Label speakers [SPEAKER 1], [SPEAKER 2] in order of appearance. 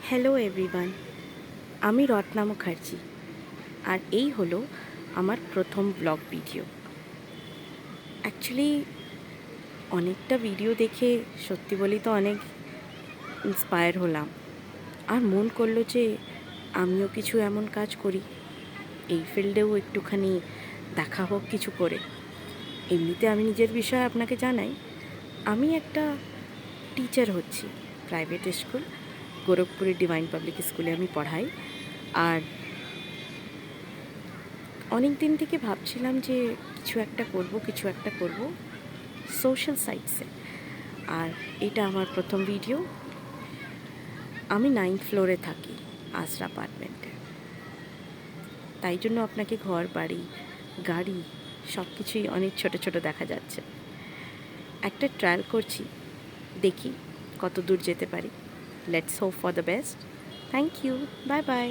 [SPEAKER 1] Hello everyone, আমি রত্না মুখার্জি। আর এই হলো আমার প্রথম ব্লগ ভিডিও। অ্যাকচুয়ালি অনেকটা ভিডিও দেখে সত্যি বলি তো অনেক ইন্সপায়ার হলাম। আর মন করলো যে আমিও কিছু এমন কাজ করি, এই ফিল্ডেও একটুখানি দেখা হোক কিছু করে। এমনিতে আমি নিজের বিষয়ে আপনাকে জানাই, আমি একটা টিচার হচ্ছি প্রাইভেট স্কুল, গোরখপুরের ডিভাইন পাবলিক স্কুলে আমি পড়াই। আর অনেক দিন থেকে ভাবছিলাম যে কিছু একটা করব সোশ্যাল সাইটসে। আর এটা আমার প্রথম ভিডিও। আমি 9th ফ্লোরে থাকি, আজরা অ্যাপার্টমেন্টে। তাই জন্য আপনাকে ঘর বাড়ি গাড়ি সব কিছুই অনেক ছোট ছোট দেখা যাচ্ছে। একটা ট্রায়াল করছি, দেখি কত দূর যেতে পারি। Let's hope for the best. Thank you, bye by.